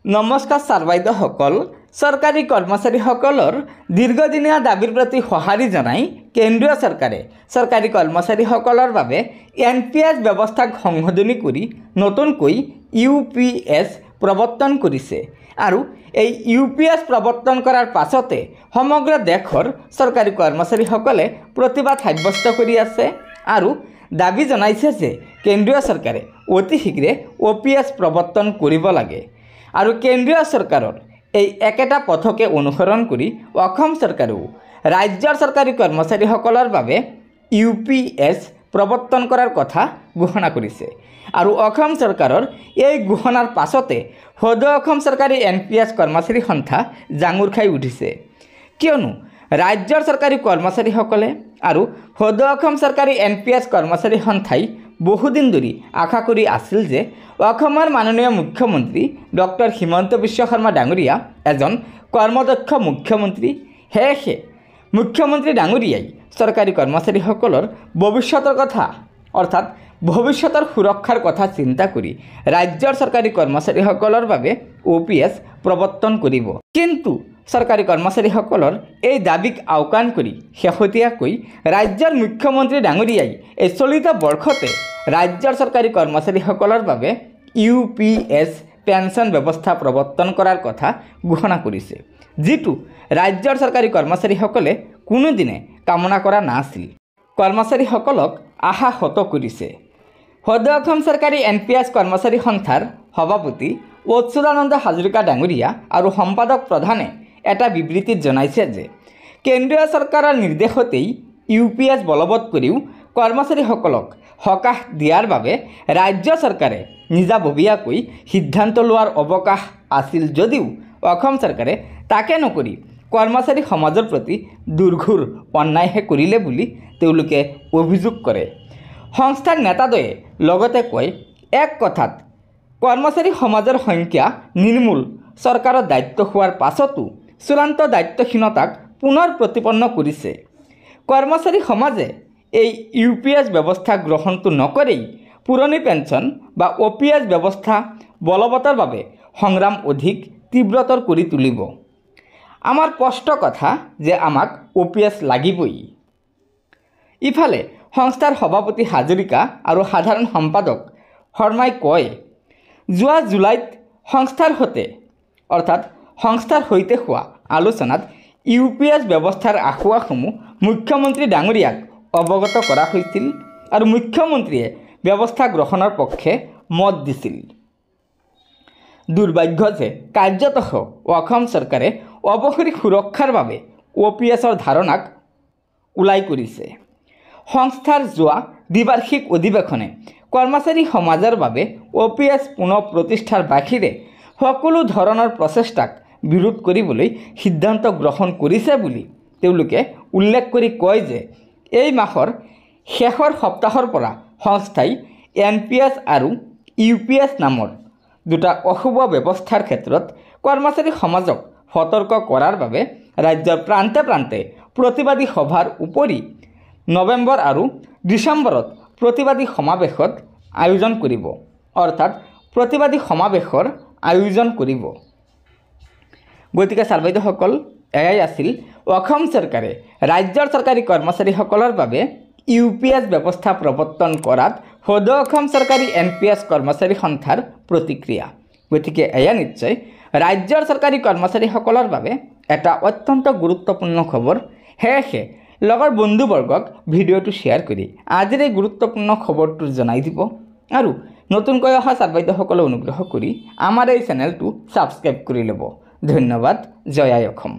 নমস্কাৰ ছাৰ বাইদেউসকল, চৰকাৰী কৰ্মচাৰীসকলৰ দীৰ্ঘদিনীয়া দাবীৰ প্ৰতি সঁহাৰি জনাই কেন্দ্ৰীয় চৰকাৰে চৰকাৰী কৰ্মচাৰীসকলৰ বাবে NPS ব্যৱস্থাক সংশোধনী কৰি নতুনকৈ UPS প্ৰৱৰ্তন কৰিছে। আৰু এই UPS প্ৰৱৰ্তন কৰাৰ পাছতে সমগ্ৰ দেশৰ চৰকাৰী কৰ্মচাৰীসকলে প্ৰতিবাদ সাব্যস্ত কৰি আছে আৰু দাবী জনাইছে যে কেন্দ্ৰীয় চৰকাৰে অতি শীঘ্ৰে OPS প্ৰৱৰ্তন কৰিব লাগে। আৰু কেন্দ্ৰীয় চৰকাৰৰ এই একেটা পথকে অনুসৰণ কৰি অসম চৰকাৰেও ৰাজ্যৰ চৰকাৰী কৰ্মচাৰীসকলৰ বাবে UPS প্ৰৱৰ্তন কৰাৰ কথা ঘোষণা কৰিছে। আৰু অসম চৰকাৰৰ এই ঘোষণাৰ পাছতে সদৌ অসম চৰকাৰী NPS কৰ্মচাৰী সন্থা জাঙুৰ খাই উঠিছে, কিয়নো ৰাজ্যৰ চৰকাৰী কৰ্মচাৰীসকলে আৰু সদৌ অসম চৰকাৰী NPS কৰ্মচাৰী সন্থাই বহুদিন ধৰি আশা কৰি আছিল যে অসমৰ মাননীয় মুখ্যমন্ত্ৰী ডক্টৰ হিমন্ত বিশ্ব শৰ্মা ডাঙৰীয়া এজন কৰ্মদক্ষ মুখ্যমন্ত্ৰী। সেয়েহে মুখ্যমন্ত্ৰী ডাঙৰীয়াই চৰকাৰী কৰ্মচাৰীসকলৰ ভৱিষ্যতৰ কথা অৰ্থাৎ ভৱিষ্যতৰ সুৰক্ষাৰ কথা চিন্তা কৰি ৰাজ্যৰ চৰকাৰী কৰ্মচাৰীসকলৰ বাবে OPS প্ৰৱৰ্তন কৰিব। কিন্তু চৰকাৰী কৰ্মচাৰীসকলৰ এই দাবীক আওকাণ কৰি শেহতীয়াকৈ ৰাজ্যৰ মুখ্যমন্ত্ৰী ডাঙৰীয়াই এই চলিত বৰ্ষতে ৰাজ্যৰ চৰকাৰী কৰ্মচাৰীসকলৰ বাবে UPS পেঞ্চন ব্যৱস্থা প্ৰৱৰ্তন কৰাৰ কথা ঘোষণা কৰিছে, যিটো ৰাজ্যৰ চৰকাৰী কৰ্মচাৰীসকলে কোনোদিনে কামনা কৰা নাছিল। কৰ্মচাৰীসকলক আশাহত কৰিছে। সদৌ অসম চৰকাৰী NPS কৰ্মচাৰী সন্থাৰ সভাপতি অচ্যুতানন্দ হাজৰিকা ডাঙৰীয়া আৰু সম্পাদক প্ৰধানে এটা বিবৃতিত জনাইছে যে কেন্দ্ৰীয় চৰকাৰৰ নিৰ্দেশতেই UPS বলবৎ কৰিও কৰ্মচাৰীসকলক সকাহ দিয়াৰ বাবে ৰাজ্য চৰকাৰে নিজাববীয়াকৈ সিদ্ধান্ত লোৱাৰ অৱকাশ আছিল যদিও অসম চৰকাৰে তাকে নকৰি কৰ্মচাৰী সমাজৰ প্ৰতি দুৰ্ঘোৰ অন্যায়হে কৰিলে বুলি তেওঁলোকে অভিযোগ কৰে। সংস্থাৰ নেতাদ্বয়ে লগতে কয়, এক কথাত কৰ্মচাৰী সমাজৰ সংখ্যা নিৰ্মূল চৰকাৰৰ দায়িত্ব হোৱাৰ পাছতো চূড়ান্ত দায়িত্বহীনতাক পুনৰ প্ৰতিপন্ন কৰিছে। কৰ্মচাৰী সমাজে এই UPS ব্যৱস্থা গ্ৰহণটো নকৰেই পুৰণি পেঞ্চন বা OPS ব্যৱস্থা বলবতৰ বাবে সংগ্ৰাম অধিক তীব্ৰতৰ কৰি তুলিব। আমাৰ স্পষ্ট কথা যে আমাক OPS লাগিবই। ইফালে সংস্থাৰ সভাপতি হাজৰিকা আৰু সাধাৰণ সম্পাদক শৰ্মাই কয়, যোৱা জুলাইত সংস্থাৰ সৈতে হোৱা আলোচনাত UPS ব্যৱস্থাৰ আঁসোৱাহসমূহ মুখ্যমন্ত্ৰী ডাঙৰীয়াক অৱগত কৰা হৈছিল আৰু মুখ্যমন্ত্ৰীয়ে ব্যৱস্থা গ্ৰহণৰ পক্ষে মত দিছিল। দুৰ্ভাগ্য যে কাৰ্যতঃ অসম চৰকাৰে অৱসৰী সুৰক্ষাৰ বাবে OPSৰ ধাৰণাক ওলাই কৰিছে। সংস্থাৰ যোৱা দ্বিবাৰ্ষিক অধিৱেশনে কৰ্মচাৰী সমাজৰ বাবে OPS পুনৰ প্ৰতিষ্ঠাৰ বাহিৰে সকলো ধৰণৰ প্ৰচেষ্টাক বিৰোধ কৰিবলৈ সিদ্ধান্ত গ্ৰহণ কৰিছে বুলি তেওঁলোকে উল্লেখ কৰি কয় যে এই মাহৰ শেষৰ সপ্তাহৰ পৰা সংস্থাই NPS আৰু UPS নামৰ দুটা অশুভ ব্যৱস্থাৰ ক্ষেত্ৰত কৰ্মচাৰী সমাজক সতৰ্ক কৰাৰ বাবে ৰাজ্যৰ প্ৰান্তে প্ৰান্তে প্ৰতিবাদী সভাৰ উপৰি নৱেম্বৰ আৰু ডিচেম্বৰত প্ৰতিবাদী সমাৱেশৰ আয়োজন কৰিব। গতিকে ছাৰ বাইদেউসকল, এয়াই আছিল অসম চৰকাৰে ৰাজ্যৰ চৰকাৰী কৰ্মচাৰীসকলৰ বাবে UPS ব্যৱস্থা প্ৰৱৰ্তন কৰাত সদৌ অসম চৰকাৰী NPS কৰ্মচাৰী সন্থাৰ প্ৰতিক্ৰিয়া। গতিকে এয়া নিশ্চয় ৰাজ্যৰ চৰকাৰী কৰ্মচাৰীসকলৰ বাবে এটা অত্যন্ত গুৰুত্বপূৰ্ণ খবৰ। সেয়েহে লগৰ বন্ধুবৰ্গক ভিডিঅ'টো শ্বেয়াৰ কৰি আজিৰ এই গুৰুত্বপূৰ্ণ খবৰটো জনাই দিব আৰু নতুনকৈ অহা ছাৰ বাইদেউসকলে অনুগ্ৰহ কৰি আমাৰ এই চেনেলটো ছাবস্ক্ৰাইব কৰি ল'ব। ধন্যবাদ। জয় আই অসম।